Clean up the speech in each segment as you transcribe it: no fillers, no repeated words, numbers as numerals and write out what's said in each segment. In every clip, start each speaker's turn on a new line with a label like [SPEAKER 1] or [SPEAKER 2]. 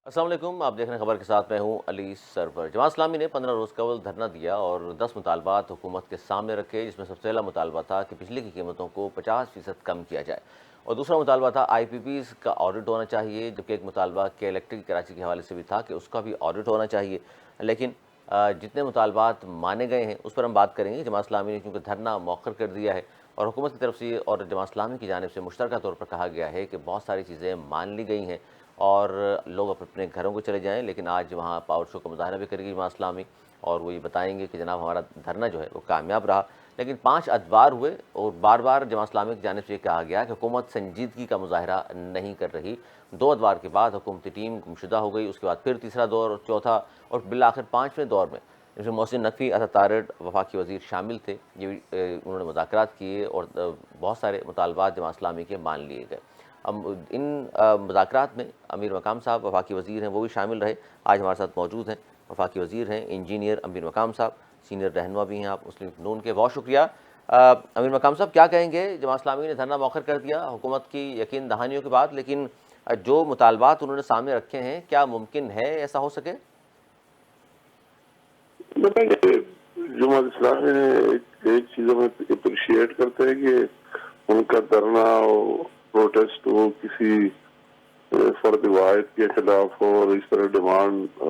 [SPEAKER 1] السلام علیکم، آپ دیکھ رہے ہیں خبر کے ساتھ میں ہوں علی سرور۔ جماعت اسلامی نے 15 روز قبل دھرنا دیا اور 10 مطالبات حکومت کے سامنے رکھے، جس میں سب سے پہلا مطالبہ تھا کہ بجلی کی قیمتوں کو 50% کم کیا جائے، اور دوسرا مطالبہ تھا آئی پی پیز کا آڈٹ ہونا چاہیے، جبکہ ایک مطالبہ کے الیکٹرک کراچی کے حوالے سے بھی تھا کہ اس کا بھی آڈٹ ہونا چاہیے۔ لیکن جتنے مطالبات مانے گئے ہیں اس پر ہم بات کریں گے۔ جماعت اسلامی نے چونکہ دھرنا مؤخر کر دیا ہے اور حکومت کی طرف سے اور جماعت اسلامی کی جانب سے مشترکہ طور پر کہا گیا ہے کہ بہت ساری چیزیں مان لی گئی ہیں اور لوگ اپنے گھروں کو چلے جائیں، لیکن آج وہاں پاور شو کا مظاہرہ بھی کرے گی جماعت اسلامی، اور وہ یہ بتائیں گے کہ جناب ہمارا دھرنا جو ہے وہ کامیاب رہا۔ لیکن 5 ادوار ہوئے اور بار بار جماعت اسلامی کی جانب سے یہ کہا گیا کہ حکومت سنجیدگی کا مظاہرہ نہیں کر رہی۔ 2 ادوار کے بعد حکومتی ٹیم گمشدہ ہو گئی، اس کے بعد پھر تیسرا دور اور چوتھا، اور بالآخر 5ویں دور میں جس میں محسن نقوی، عطا تارڑ، وفاقی وزیر شامل تھے، یہ انہوں نے مذاکرات کیے اور بہت سارے مطالبات جماعت اسلامی کے مان لیے گئے۔ ان مذاکرات میں امیر مقام صاحب وفاقی وزیر ہیں، وہ بھی شامل رہے، آج ہمارے ساتھ موجود ہیں۔ وفاقی وزیر ہیں انجینئر امیر مقام صاحب، سینئر رہنما بھی ہیں آپ مسلم لیگ نون کے۔ بہت شکریہ۔ امیر مقام صاحب، کیا کہیں گے؟ جماعت اسلامی نے دھرنا مؤخر کر دیا حکومت کی یقین دہانیوں کے بعد، لیکن جو مطالبات انہوں نے سامنے رکھے ہیں، کیا ممکن ہے ایسا ہو سکے؟
[SPEAKER 2] جماعت اسلامی نے ایک چیز میں اپریشیٹ کرتے ہیں کہ ان کا دھرنا اور پروٹیسٹ وہ کسی فرد واحد کے خلاف ہو، اور اس طرح ڈیمانڈ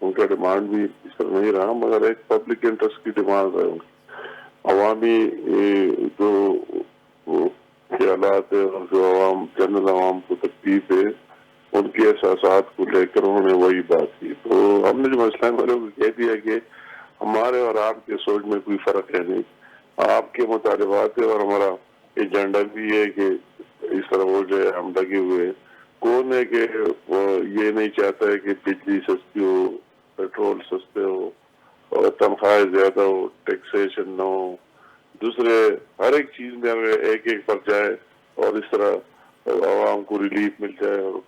[SPEAKER 2] ان کا ڈیمانڈ بھی اس طرح نہیں رہا، مگر ایک پبلک انٹرسٹ کی ڈیمانڈ ہے۔ عوامی جو خیالات ہے اور جو جنرل عوام کو تکلیف ہے، ان کے احساسات کو لے کر انہوں نے وہی بات کی۔ تو ہم نے جو اسلام والوں کو کہہ دیا کہ ہمارے اور آپ کے سوچ میں کوئی فرق ہے نہیں، آپ کے مطالبات ہے اور ہمارا ایجنڈا بھی ہے کہ اس طرح ہو جائے، ہم لگے ہوئے۔ کون ہے کہ وہ یہ نہیں چاہتا ہے کہ بجلی سستی ہو، پیٹرول سستے ہو اور تنخواہیں زیادہ ہو، ٹیکسیشن نہ ہو، دوسرے ہر ایک چیز میں ہمیں ایک پر جائے اور اس طرح عوام کو ریلیف مل جائے اور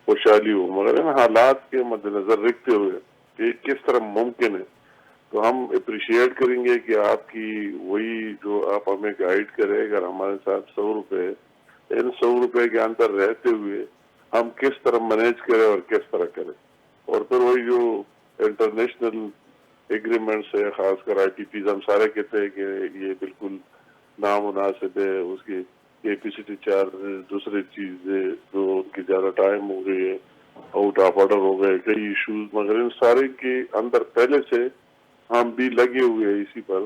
[SPEAKER 2] خوشحالی ہو، مگر ان حالات کے مد نظر رکھتے ہوئے کہ کس طرح ممکن ہے، تو ہم اپریشیٹ کریں گے کہ آپ کی وہی جو آپ ہمیں گائیڈ کرے۔ اگر ہمارے ساتھ 100 روپے، ان 100 روپے کے اندر رہتے ہوئے ہم کس طرح مینیج کریں اور کس طرح کریں، اور پھر وہی جو انٹرنیشنل ایگریمنٹس ہے، خاص کر آئی ٹی پیز، ہم سارے کہتے ہیں کہ یہ بالکل نامناسب ہے، اس کی کیپیسٹی چارج، دوسری چیزیں جو ان کی زیادہ ٹائم ہو گئی ہے، آؤٹ آف آرڈر ہو گئے کئی ایشوز، مگر ان سارے کے اندر پہلے سے ہم بھی لگے ہوئے ہیں اسی پر،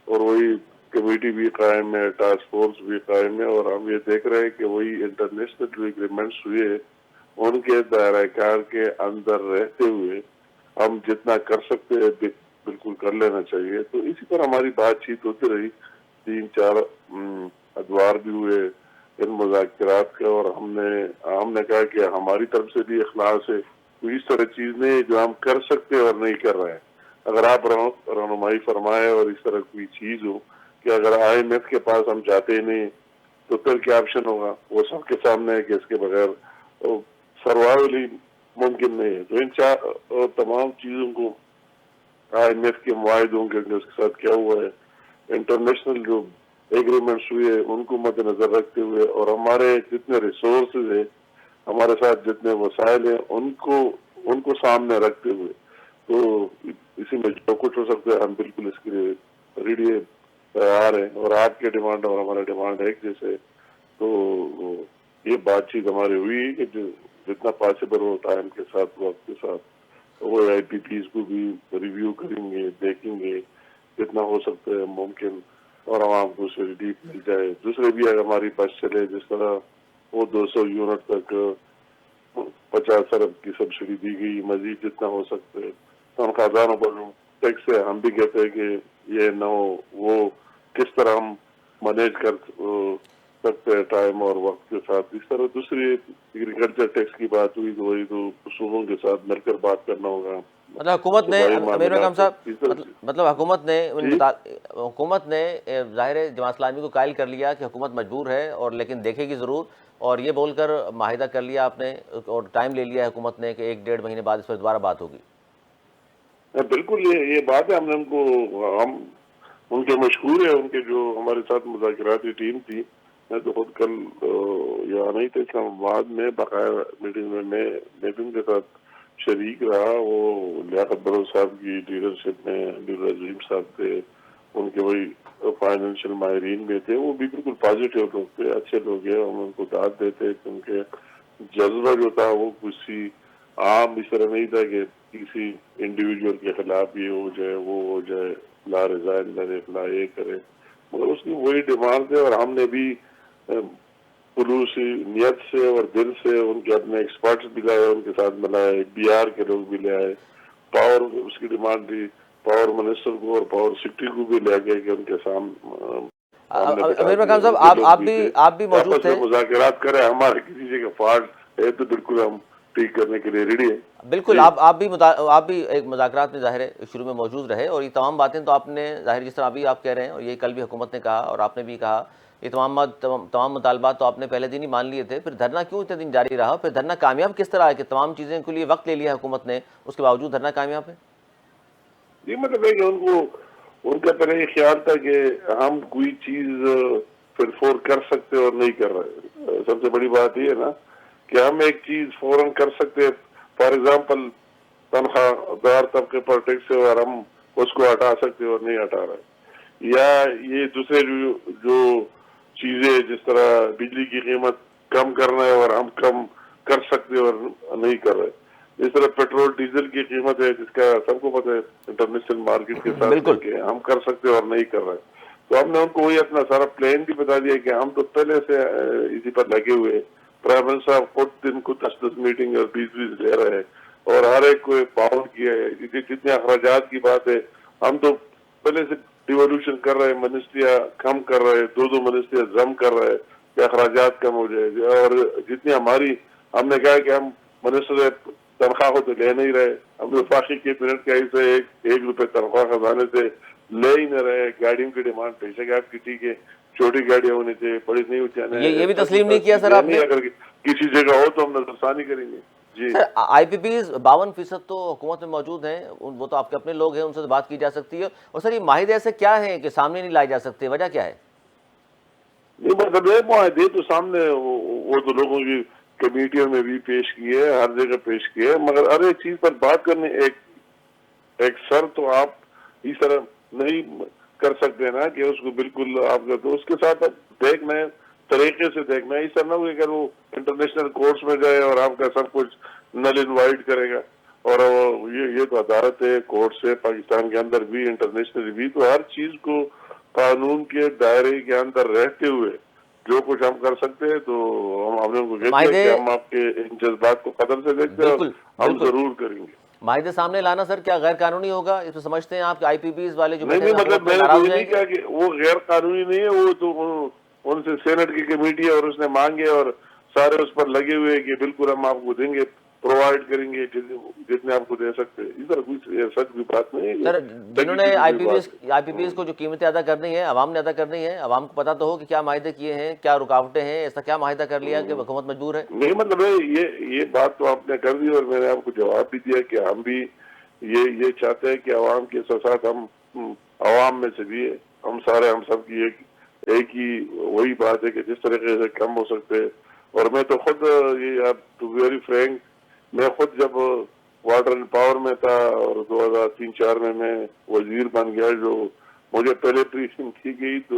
[SPEAKER 2] اور وہی کمیٹی بھی قائم ہے، ٹاسک فورس بھی قائم ہے، اور ہم یہ دیکھ رہے ہیں کہ وہی انٹرنیشنل جو ایگریمنٹس ہوئے ان کے دائرہ کار کے اندر رہتے ہوئے ہم جتنا کر سکتے ہیں بالکل کر لینا چاہیے۔ تو اسی پر ہماری بات چیت ہوتی رہی، 3-4 ادوار بھی ہوئے ان مذاکرات کا، اور ہم نے کہا کہ ہماری طرف سے بھی اخلاص ہے، کوئی اس طرح چیز نہیں جو ہم کر سکتے اور نہیں کر رہے ہیں۔ اگر آپ رہنمائی فرمائے اور اس طرح کوئی چیز ہو کہ اگر آئی ایم ایف کے پاس ہم جاتے ہی نہیں تو پھر کیا آپشن ہوگا، وہ سب کے سامنے ہے کہ اس کے بغیر سروائیول ہی ممکن نہیں ہے۔ تو ان تمام چیزوں کو آئی ایم ایف کے معاہدوں کے اس کے ساتھ کیا ہوا ہے، انٹرنیشنل جو ایگریمنٹس ہوئے ان کو مد نظر رکھتے ہوئے، اور ہمارے جتنے ریسورسز ہیں، ہمارے ساتھ جتنے وسائل ہیں، ان کو سامنے رکھتے ہوئے، تو اسی میں جو کچھ ہو سکتا ہے ہم بالکل اس کے لیے ریڈی تیار ہیں، اور آپ کے ڈیمانڈ اور ہمارا ڈیمانڈ ایک جیسے۔ تو یہ بات چیت ہماری ہوئی کہ جتنا پاسبل ہو ٹائم کے ساتھ، وقت کے ساتھ، وہ آئی پی پیز کو بھی ریویو کریں گے، دیکھیں گے جتنا ہو سکتا ہے ممکن، اور عوام کو اسے ریلیف مل جائے۔ دوسرے بھی اگر ہماری بس چلے، جس طرح وہ 200 یونٹ تک 50 ارب کی سبسڈی دی گئی، مزید جتنا ہو سکتا ہے تنخواہداروں پر جو ٹیکس ہے، ہم بھی کہتے ہیں کہ یہ نہ ہو، وہ کس طرح ہم مینیج کر سکتے ہیں ٹائم اور وقت کے ساتھ۔ اس طرح دوسری ایگریکلچر ٹیکس کی بات ہوئی تو وہی تو صوبوں کے ساتھ مل کر بات کرنا ہوگا،
[SPEAKER 1] مطلب حکومت نے
[SPEAKER 2] صوبائی
[SPEAKER 1] امیر مقام
[SPEAKER 2] معاملات
[SPEAKER 1] صاحب،
[SPEAKER 2] اس طرح سے۔
[SPEAKER 1] مطلب
[SPEAKER 2] جی
[SPEAKER 1] حکومت نے ظاہر ہے جماعت اسلامی کو قائل کر لیا کہ حکومت مجبور ہے اور لیکن دیکھے گی ضرور، اور یہ بول کر معاہدہ کر لیا آپ نے اور ٹائم لے لیا حکومت نے کہ 1-1.5 مہینے بعد اس پر دوبارہ بات ہوگی۔
[SPEAKER 2] بالکل یہ بات ہے، ہم نے ہم ان کے مشہور ہے، ان کے جو ہمارے ساتھ مذاکراتی ٹیم تھی، میں تو خود کل یہاں نہیں تھا اسلام آباد میں، باقاعدہ میٹنگ میں بھی ان کے ساتھ شریک رہا. وہ لیاقت برو صاحب کی لیڈرشپ میں عبداللہ عظیم صاحب تھے، ان کے وہی فائنینشیل ماہرین بھی تھے. وہ بھی بالکل پازیٹیو لوگ تھے، اچھے لوگ ہیں. ہم ان کو داد دیتے کہ ان کے جذبہ جو تھا وہ کسی عام اس طرح نہیں تھا کہ کسی انڈیویجول کے خلاف یہ ہو جائے وہ ہو جائے، لا ریزائن کرے لا یہ کرے، مگر اس کی وہی ڈیمانڈ ہے. اور ہم نے بھی خلوصی نیت سے اور دل سے ان کے اپنے ایکسپرٹس بھی لائے، ان کے ساتھ ملائے، بی آر کے لوگ بھی لے آئے. پاور اس کی ڈیمانڈ تھی، پاور منسٹر کو اور پاور سیکرٹری کو بھی لے گئے کہ ان کے سامنے بٹھا
[SPEAKER 1] امیر
[SPEAKER 2] دیا.
[SPEAKER 1] مقام صاحب،
[SPEAKER 2] ان کے لوگ بھی تھے،
[SPEAKER 1] آپ بھی موجود
[SPEAKER 2] آپس میں
[SPEAKER 1] تھے.
[SPEAKER 2] مذاکرات کرے. ہمارے کسی جگہ فالٹ ہے تو بالکل ہم ٹھیک کرنے کے لیے ریڈی ہیں.
[SPEAKER 1] بالکل، آپ بھی ایک مذاکرات میں ظاہر ہے شروع میں موجود رہے، اور یہ تمام باتیں تو آپ نے ظاہر جس طرح ابھی آپ کہہ رہے ہیں، اور یہ کل بھی حکومت نے کہا اور آپ نے بھی کہا، یہ تمام مطالبات تو آپ نے پہلے دن ہی مان لیے تھے. پھر دھرنا کیوں اتنے دن جاری رہا؟ پھر دھرنا کامیاب کس طرح ہے کہ تمام چیزیں کے لیے وقت لے لیا حکومت نے، اس کے باوجود دھرنا کامیاب ہے؟
[SPEAKER 2] یہ مطلب ہے کہ ان کا پہلے یہ خیال تھا کہ ہم کوئی چیز پھر فور کر سکتے اور نہیں کر رہے. سب سے بڑی بات یہ ہے نا کہ ہم ایک چیز فوراً کر سکتے، فار ایگزامپل تنخواہ دار طبقے پر ٹیکس ہے اور ہم اس کو ہٹا سکتے اور نہیں ہٹا رہے. یا یہ دوسرے جو چیزیں جس طرح بجلی کی قیمت کم کرنا ہے اور ہم کم کر سکتے اور نہیں کر رہے. اس طرح پیٹرول ڈیزل کی قیمت ہے جس کا سب کو پتہ ہے انٹرنیشنل مارکیٹ کے ساتھ لے
[SPEAKER 1] بالکل.
[SPEAKER 2] کے ہم کر سکتے اور نہیں کر رہے. تو ہم نے ان کو وہی اپنا سارا پلان بھی بتا دیا کہ ہم تو پہلے سے اسی پر لگے ہوئے. پرائم منسٹر صاحب خود دن کو 10 میٹنگ اور 20 لے رہے ہیں اور ہر ایک کو پاور کیا ہے. جتنے اخراجات کی بات ہے، ہم تو پہلے سے ڈیولیوشن کر رہے ہیں، منسٹریاں کم کر رہے، 2 منسٹریاں ضم کر رہے کہ اخراجات کم ہو جائے. اور جتنی ہماری ہم نے کہا کہ ہم منسٹر تنخواہ کو تو لے نہیں رہے، ہم وفاقی کیبنٹ کے حصے 1 روپے تنخواہ خزانے سے لے ہی نہ رہے. گاڑیوں کی ڈیمانڈ پیسے کہ آپ کی ٹھیک ہے، چھوٹی گاڑیاں ہونی چاہیے، بڑی نہیں ہوتی.
[SPEAKER 1] یہ بھی تسلیم نہیں کیا سر آپ نے؟
[SPEAKER 2] اگر کسی جگہ ہو تو ہم نظر ثانی کریں گے. جی
[SPEAKER 1] سر، آئی پی پیز 52% تو حکومت میں موجود ہیں، وہ تو آپ کے اپنے لوگ ہیں، ان سے بات کی جا سکتی ہے. اور سر یہ معاہدے ایسے کیا ہیں کہ سامنے نہیں لائے جا سکتے؟ وجہ کیا ہے؟
[SPEAKER 2] نہیں مطلب یہ معاہدے تو سامنے وہ تو لوگوں کی کمیٹیوں میں بھی پیش کیے، ہر جگہ پیش کیے، مگر ہر ایک چیز پر بات کرنے ایک سر تو آپ اس طرح نہیں کر سکتے نا کہ اس کو بالکل آپ کا تو اس کے ساتھ دیکھنا ہے، طریقے سے دیکھنا ہے. اس طرح نہ ہوئے کہ وہ انٹرنیشنل کورٹس میں جائے اور آپ کا سب کچھ نل انوائٹ کرے گا. اور یہ تو عدالت ہے، کورٹ سے پاکستان کے اندر بھی انٹرنیشنل بھی، تو ہر چیز کو قانون کے دائرے کے اندر رہتے ہوئے جو کچھ ہم کر سکتے ہیں. تو ہم نے ان کو کہہ دیا
[SPEAKER 1] معاہدے،
[SPEAKER 2] کہ ہم آپ کے ان جذبات کو قدر سے دیکھتے ہیں اور
[SPEAKER 1] بالکل
[SPEAKER 2] ہم
[SPEAKER 1] بالکل،
[SPEAKER 2] ضرور کریں گے.
[SPEAKER 1] معاہدے سامنے لانا سر کیا غیر قانونی ہوگا؟ یہ تو سمجھتے ہیں آپ کہ آئی پی پیز والے جو
[SPEAKER 2] نہیں
[SPEAKER 1] بیٹھے ہیں
[SPEAKER 2] مطلب
[SPEAKER 1] حکومت میں
[SPEAKER 2] میں نے تو
[SPEAKER 1] ناراض ہو
[SPEAKER 2] یہ نہیں
[SPEAKER 1] جائیں گے؟
[SPEAKER 2] کہا کہ وہ غیر قانونی نہیں ہے. وہ تو ان سے سینٹ کی کمیٹی ہے اور اس نے مانگے اور سارے اس پر لگے ہوئے کہ بالکل ہم آپ کو دیں گے، پرووائڈ کریں گے جتنے آپ کو دے سکتے ہیں. ادھر کوئی سچ کی بات نہیں ہے،
[SPEAKER 1] سر جنہوں نے
[SPEAKER 2] ٹیکنیکل
[SPEAKER 1] آئی
[SPEAKER 2] کوئی
[SPEAKER 1] پی
[SPEAKER 2] بات
[SPEAKER 1] پیز کو جو قیمتیں ادا کرنی ہے عوام نے ادا کرنی ہے، عوام کو پتہ تو ہو کہ کیا معاہدے کیے ہیں، کیا رکاوٹیں ہیں، ایسا کیا معاہدہ کر لیا کہ حکومت مجبور ہے؟
[SPEAKER 2] نہیں مطلب ہے یہ بات تو آپ نے کر دی اور میں نے آپ کو جواب بھی دیا کہ ہم بھی یہ چاہتے ہیں کہ عوام کے ساتھ ہم عوام میں سے بھی ہم سب کی ایک ہی وہی بات ہے کہ جس طریقے سے کم ہو سکتے. اور میں تو خود یہ ٹو بی ویری فرینک، میں خود جب واٹر اینڈ پاور میں تھا اور 2003-04 میں وزیر بن گیا، جو مجھے پہلے بریفنگ کی گئی تو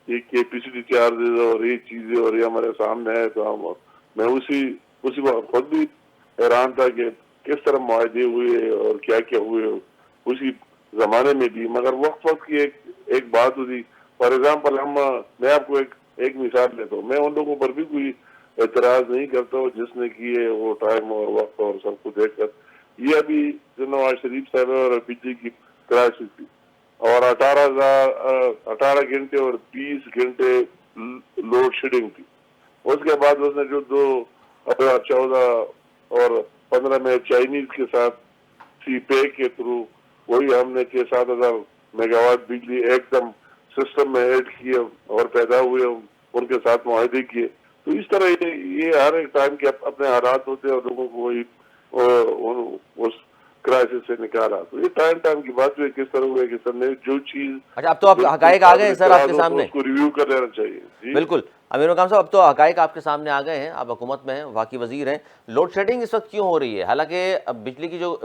[SPEAKER 2] یہ کیپیسٹی چارجز اور یہ چیزیں اور یہ ہمارے سامنے ہے تو میں اسی وقت خود بھی حیران تھا کہ کس طرح معاہدے ہوئے اور کیا کیا ہوئے اسی زمانے میں بھی. مگر وقت کی ایک بات ہوتی. فار ایگزامپل میں آپ کو ایک مثال لیتا ہوں. میں ان لوگوں پر بھی کوئی اعتراض نہیں کرتا ہوں جس نے کیے وہ ٹائم اور وقت اور سب کو دیکھ کر. یہ ابھی جو نواز شریف صاحب اور بجلی کی کرائسس تھی اور 18 گھنٹے اور 20 گھنٹے لوڈ شیڈنگ تھی. اس کے بعد اس نے جو 2014 اور 15 میں چائنیز کے ساتھ سی پے کے تھرو وہی ہم نے 6-7 ہزار میگا واٹ بجلی ایک دم سسٹم میں ایڈ کیے اور پیدا ہوئے، ان کے ساتھ معاہدے کیے. تو اس طرح یہ ہر ایک ٹائم کے اپنے حالات ہوتے ہیں اور لوگوں کو وہی اس کرائسس سے نکالا. تو یہ ٹائم کی بات ہے کس طرح ہوئے کہ سر نے جو چیز
[SPEAKER 1] اچھا اب تو آپ حقائق آ گئے ہیں سر آپ کے سامنے.
[SPEAKER 2] اس کو ریویو کر لینا چاہیے. جی
[SPEAKER 1] بالکل امیر مقام صاحب، اب تو حقائق آپ کے سامنے آ گئے ہیں، آپ حکومت میں ہیں، وفاقی وزیر ہیں. لوڈ شیڈنگ اس وقت کیوں ہو رہی ہے؟ حالانکہ اب بجلی کی جو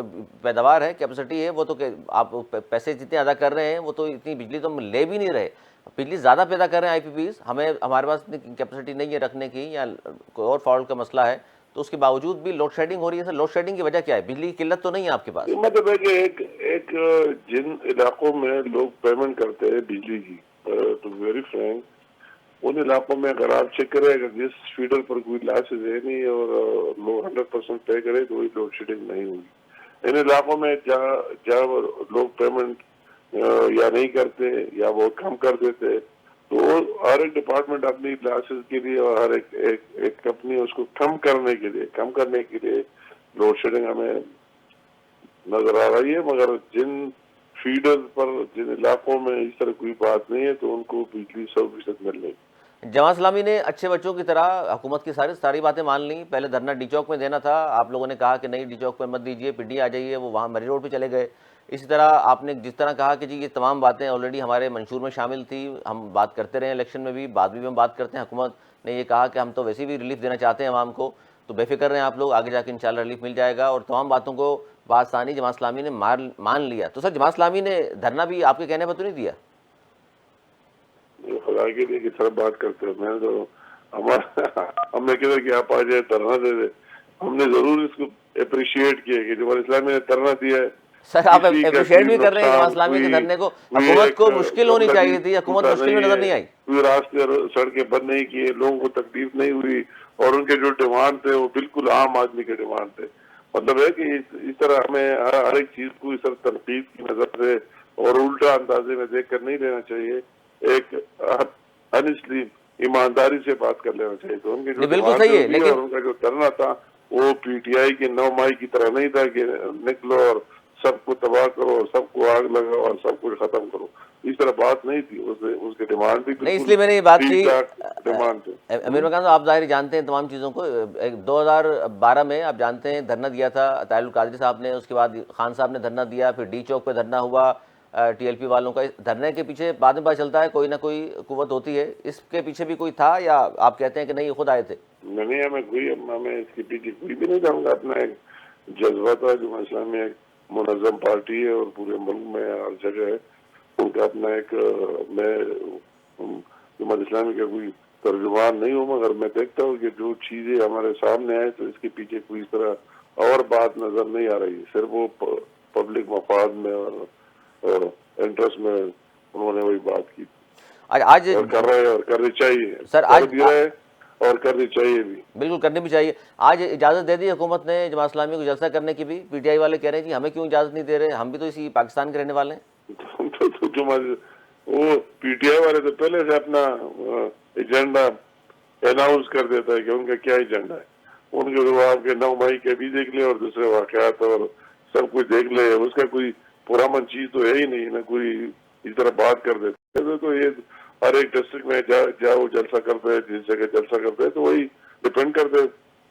[SPEAKER 1] پیداوار ہے، کیپیسٹی ہے، وہ تو کہ آپ پیسے جتنے ادا کر رہے ہیں وہ تو اتنی بجلی تو ہم لے بھی نہیں رہے. بجلی زیادہ پیدا کر رہے ہیں آئی پی پیز، ہمارے پاس اتنی کیپیسٹی نہیں ہے رکھنے کی، یا کوئی اور فالٹ کا مسئلہ ہے، تو اس کے باوجود بھی لوڈ شیڈنگ ہو رہی ہے. سر لوڈ شیڈنگ کی وجہ کیا ہے؟ بجلی کی قلت تو نہیں ہے آپ کے پاس؟
[SPEAKER 2] مطلب ہے کہ ایک جن علاقوں میں لوگ پیمنٹ کرتے ہیں بجلی کی، ٹو ویری فرینک، ان علاقوں میں اگر آپ چیک کریں اگر جس فیڈر پر کوئی لاسز ہے نہیں اور لوگ 100% پے کرے تو وہی لوڈ شیڈنگ نہیں ہوگی. ان علاقوں میں جہاں لوگ پیمنٹ یا نہیں کرتے یا وہ کم کر دیتے، تو ہر ایک ڈپارٹمنٹ اپنی لاسز کے لیے اور ہر ایک کمپنی اس کو کم کرنے کے لیے لوڈ شیڈنگ ہمیں نظر آ رہی ہے. مگر جن فیڈر پر جن علاقوں میں اس طرح کوئی بات نہیں ہے تو ان کو بجلی 100% مل رہی.
[SPEAKER 1] جماعت اسلامی نے اچھے بچوں کی طرح حکومت کی ساری باتیں مان لیں. پہلے دھرنا ڈی چوک میں دینا تھا، آپ لوگوں نے کہا کہ نہیں ڈی چوک پہ مت دیجیے، پنڈی آ جائیے، وہ وہاں مری روڈ پہ چلے گئے. اسی طرح آپ نے جس طرح کہا کہ جی یہ تمام باتیں آلریڈی ہمارے منشور میں شامل تھی، ہم بات کرتے رہے الیکشن میں بھی، بعد میں بھی ہم بات کرتے ہیں. حکومت نے یہ کہا کہ ہم تو ویسے بھی ریلیف دینا چاہتے ہیں عوام کو، تو بے فکر رہیں آپ لوگ، آگے جا کے انشاءاللہ ریلیف مل جائے گا. اور تمام باتوں کو بآسانی جماعت اسلامی نے مان لیا. تو سر جماعت اسلامی نے دھرنا بھی آپ کے کہنے پر تو نہیں دیا؟
[SPEAKER 2] خدا کے لیے کس طرح بات کرتے ہیں. میں تو ہم نے کہا کہ آپ آ جائے دھرنا دے دے. ہم نے ضرور اس کو اپریشیٹ کیا کہ جماعت اسلامی نے دھرنا دیا ہے.
[SPEAKER 1] سر آپ اپریشیٹ بھی کر رہے ہیں جماعت اسلامی کے دھرنے کو، حکومت کو مشکل ہونی چاہیے تھی، حکومت مشکل میں نظر نہیں آئی.
[SPEAKER 2] کوئی راستے اور سڑکیں بند نہیں کیے، لوگوں کو تکلیف نہیں ہوئی، اور ان کے جو ڈیمانڈ تھے وہ بالکل عام آدمی کے ڈیمانڈ تھے. مطلب ہے کہ اس طرح ہمیں ہر ایک چیز کو اس طرح تنقید کی نظر سے اور الٹا اندازے میں دیکھ کر نہیں لینا چاہیے. ایک انیسٹلی ایمانداری سے بات کر لینا چاہیے. تو ان کے جو
[SPEAKER 1] بالکل
[SPEAKER 2] ڈیمانڈ
[SPEAKER 1] صحیح ہے،
[SPEAKER 2] تھے
[SPEAKER 1] لیکن
[SPEAKER 2] اور ان کا جو دھرنا تھا وہ پی ٹی آئی کے 9 مائی کی طرح نہیں تھا کہ نکلو اور سب کو تباہ کرو، سب کو آگ لگاؤ اور سب کچھ ختم کرو. اس طرح بات نہیں تھی. اس کے ڈیمانڈ بھی
[SPEAKER 1] نہیں، اس
[SPEAKER 2] بالکل
[SPEAKER 1] لیے میں نے یہ بات
[SPEAKER 2] ٹھیک
[SPEAKER 1] کی.
[SPEAKER 2] ٹھاک ڈیمانڈ تھے.
[SPEAKER 1] امیر مقام صاحب آپ ظاہر جانتے ہیں تمام چیزوں کو. 2012 میں آپ جانتے ہیں دھرنا دیا تھا طاہر القادری صاحب نے، اس کے بعد خان صاحب نے دھرنا دیا، پھر ڈی چوک پہ دھرنا ہوا ٹی ایل پی والوں کا. دھرنے کے پیچھے بعد میں پتہ چلتا ہے کوئی نہ کوئی قوت ہوتی ہے. اس کے پیچھے بھی کوئی تھا یا آپ کہتے ہیں کہ نہیں یہ خود آئے تھے؟
[SPEAKER 2] نہیں، ہمیں اس کے پیچھے کوئی بھی نہیں جاؤں گا. اپنا ایک جذبہ تھا. جماعت اسلامی ایک منظم پارٹی ہے اور پورے ملک میں ہر جگہ ہے ان کا اپنا ایک. میں جماعت اسلامی کا کوئی ترجمان نہیں ہوں، مگر میں دیکھتا ہوں کہ جو چیزیں ہمارے سامنے آئے تو اس کے پیچھے کوئی اس طرح اور بات نظر نہیں آ رہی. صرف وہ پبلک مفاد میں اور انٹرسٹ میں انہوں نے وہی بات کی
[SPEAKER 1] آج
[SPEAKER 2] اور کر رہے اور کرنی چاہیے.
[SPEAKER 1] سر
[SPEAKER 2] کر بھی رہے اور کرنی چاہیے بھی.
[SPEAKER 1] بالکل کرنی بھی چاہیے. آج اجازت دے دی حکومت نے جماعت اسلامی کو جلسہ کرنے کی بھی. پی ٹی آئی والے کہہ رہے ہیں جی ہمیں کیوں اجازت نہیں دے رہے، ہم بھی تو اسی پاکستان کے رہنے والے ہیں.
[SPEAKER 2] وہ پی ٹی آئی والے تو پہلے سے اپنا ایجنڈا اناؤنس کر دیتا ہے کہ ان کا کیا ایجنڈا ہے. ان کے جو آپ کے 9 مئی کے بھی دیکھ لے اور دوسرے واقعات اور سب کچھ دیکھ لے، اس کا کوئی پرامن چیز تو ہے ہی نہیں. نہ کوئی اس طرح بات کر دیتے. تو یہ ہر ایک ڈسٹرکٹ میں جاؤ جلسہ کرتے ہیں، جس جگہ جلسہ کرتے ہیں تو وہی ڈپینڈ کرتے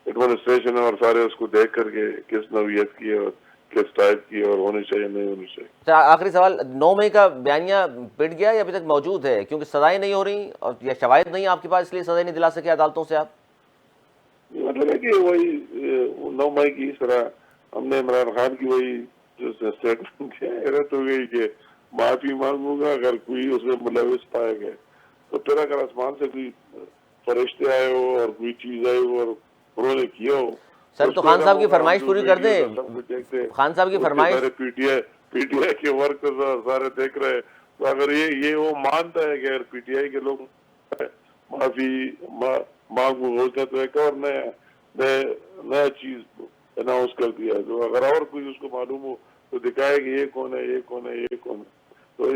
[SPEAKER 2] ایڈمنسٹریشن اور سارے اس کو دیکھ کر کے کس نوعیت کی اور کس ٹائپ کی اور ہونی چاہیے نہیں ہونی چاہیے.
[SPEAKER 1] آخری سوال، 9 مئی کا بیانیہ پٹ گیا یا ابھی تک موجود ہے؟ کیونکہ سزائیں نہیں ہو رہی اور یا شواہد نہیں آپ کے پاس، اس لیے سزائیں نہیں دلا سکے عدالتوں سے آپ؟
[SPEAKER 2] مطلب ہے کہ وہی 9 مئی کی اس طرح ہم نے عمران خان کی وہی جو اسٹیٹمنٹ کیا حیرت ہو گئی کہ معافی مانگوں گا اگر کوئی اس میں ملوث پائے گئے. تو پھر اگر آسمان سے کوئی فرشتے آئے ہو اور کوئی چیز آئی ہو اور انہوں نے کیا ہو
[SPEAKER 1] سر تو خان صاحب کی فرمائش پوری کر دیں. خان صاحب کی فرمائش
[SPEAKER 2] پی ٹی آئی کے ورکر سارے دیکھ رہے. تو اگر یہ وہ مانتا ہے کہ اگر پی ٹی آئی کے لوگ معافی مانگو ہوتا تو ایک اور نیا چیز اناؤنس کر دیا. تو اگر اور کوئی اس کو معلوم ہو تو دکھائے کہ یہ کون ہے، یہ کون ہے، یہ کون ہے. تو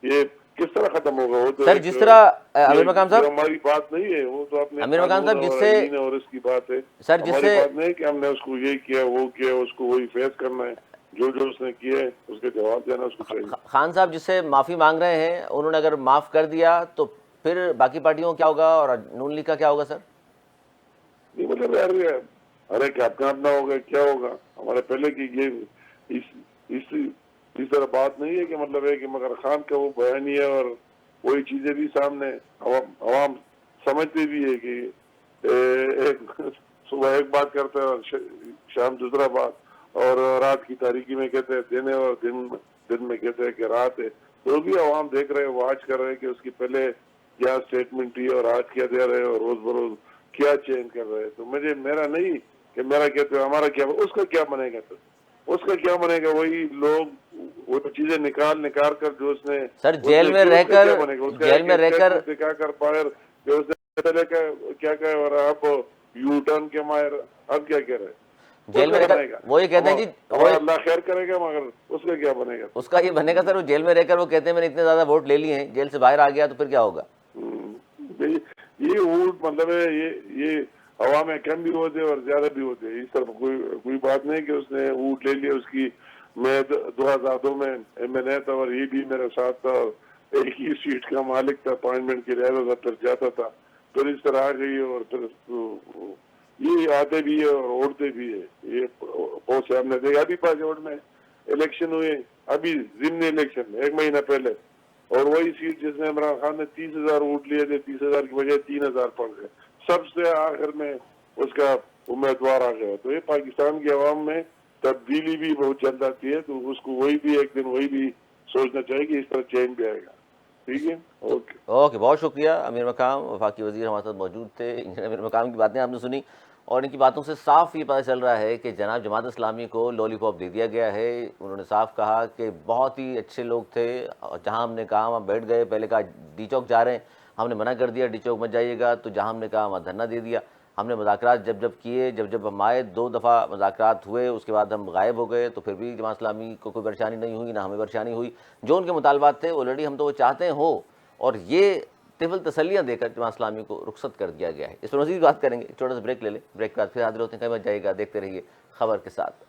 [SPEAKER 2] یہ کس طرح ختم ہوگا؟ وہ تو
[SPEAKER 1] سر جس طرح امیر مقام صاحب،
[SPEAKER 2] ہماری بات نہیں ہے، وہ تو اپنے
[SPEAKER 1] امیر مقام صاحب جس سے
[SPEAKER 2] اور اس کی بات ہے.
[SPEAKER 1] سر جس
[SPEAKER 2] ہماری
[SPEAKER 1] سے
[SPEAKER 2] بات نہیں کہ ہم نے اس کو یہ کیا وہ کیا، اس کو وہی فیس کرنا ہے. جو اس نے کیا ہے اس کے جواب دینا اس کو چاہیے.
[SPEAKER 1] خان صاحب جس سے معافی مانگ رہے ہیں انہوں نے اگر معاف کر دیا تو پھر باقی پارٹیوں کو کیا ہوگا اور نون لیگ کا کیا ہوگا؟ سر یہ
[SPEAKER 2] مطلب یار ارے کیا اپنا ہوگا، کیا ہوگا. ہمارے پہلے کی اس طرح بات نہیں ہے کہ مطلب ہے کہ مگر خان کا وہ بیان ہی ہے اور وہی چیزیں بھی سامنے عوام سمجھتے بھی ہے کہ صبح ایک بات کرتے ہیں اور شام دوسرا بات، اور رات کی تاریکی میں کہتے ہیں دن ہے اور دن میں کہتے ہیں کہ رات ہے. تو بھی عوام دیکھ رہے ہیں، واچ کر رہے ہیں کہ اس کی پہلے کیا اسٹیٹمنٹ تھی اور آج کیا دے رہے ہیں اور روز بروز کیا چینج کر رہے ہیں. تو میرا نہیں کہ میرا کہتے ہیں ہمارا کیا، اس کا کیا بنے گا؟ تو اس کا کیا بنے گا؟ وہی لوگ وہ چیزیں نکال کر جو اس نے
[SPEAKER 1] سر جیل میں رہ کر
[SPEAKER 2] دکھا کر باہر جو اس نے پہلے کیا کہا اور اب یو ٹرن کے ماہر اب کیا کہہ رہے ہیں؟
[SPEAKER 1] جیل میں رہ کر وہ یہ کہتے ہیں جی
[SPEAKER 2] اللہ خیر کرے گا، مگر اس کا کیا بنے گا؟
[SPEAKER 1] اس کا یہ بنے گا سر، وہ جیل میں رہ کر وہ کہتے ہیں میں نے اتنے زیادہ ووٹ لے لیے ہیں، جیل سے باہر آ گیا تو پھر کیا ہوگا؟
[SPEAKER 2] یہ ووٹ مطلب ہے یہ عوام میں کم بھی ہوتے اور زیادہ بھی ہوتے. اس طرف کوئی بات نہیں کہ اس نے ووٹ لے لیا. اس کی میں 2002 میں MNA تھا اور یہ بھی میرے ساتھ تھا، ایک ہی سیٹ کا مالک تھا، اپائنٹمنٹ کی رہتا تھا، پھر جاتا تھا، پھر اس طرح آ گئی اور پھر یہ آتے بھی ہے اور اوڑھتے بھی ہے. یہ بہت سے ہم نے دیکھا. ابھی پاجوڑ میں الیکشن ہوئے، ابھی ضمنی الیکشن 1 مہینہ پہلے، اور وہی سیٹ جس میں عمران خان نے 30,000 ووٹ لیے تھے، 30,000 کی بجائے 3,000 پڑ گئے. سب سے آخر میں اس کا امیدوار آ گیا. تو یہ پاکستان کی عوام میں تبدیلی بھی بہت جلد آتی ہے، تو اس کو وہی بھی ایک دن وہی بھی سوچنا چاہیے کہ اس طرح چینج بھی آئے گا. ٹھیک ہے،
[SPEAKER 1] اوکے، بہت شکریہ. امیر مقام وفاقی وزیر ہمارے ساتھ موجود تھے. انجینئر امیر مقام کی باتیں آپ نے سنی اور ان کی باتوں سے صاف یہ پتہ چل رہا ہے کہ جناب جماعت اسلامی کو لولی پاپ دے دیا گیا ہے. انہوں نے صاف کہا کہ بہت ہی اچھے لوگ تھے، اور جہاں ہم نے کہا وہاں بیٹھ گئے. پہلے کہا ڈی چوک جا رہے ہیں، ہم نے منع کر دیا ڈی چوک مت جائیے گا. تو جہاں ہم نے کہا وہاں دھرنا دے دیا. ہم نے مذاکرات جب کیے، جب ہم آئے 2 دفعہ مذاکرات ہوئے، اس کے بعد ہم غائب ہو گئے. تو پھر بھی جماعت اسلامی کو کوئی پریشانی نہیں ہوئی، نہ ہمیں پریشانی ہوئی. جو ان کے مطالبات تھے آلریڈی ہم تو وہ چاہتے ہو، اور یہ طفل تسلیاں دے کر جماعت اسلامی کو رخصت کر دیا گیا ہے. اس پر مزید بات کریں گے، چھوٹا سا بریک لے لیں. بریک کے بعد پھر حاضر ہوتے ہیں. کہیں مت جائیے گا، دیکھتے رہیے خبر کے ساتھ.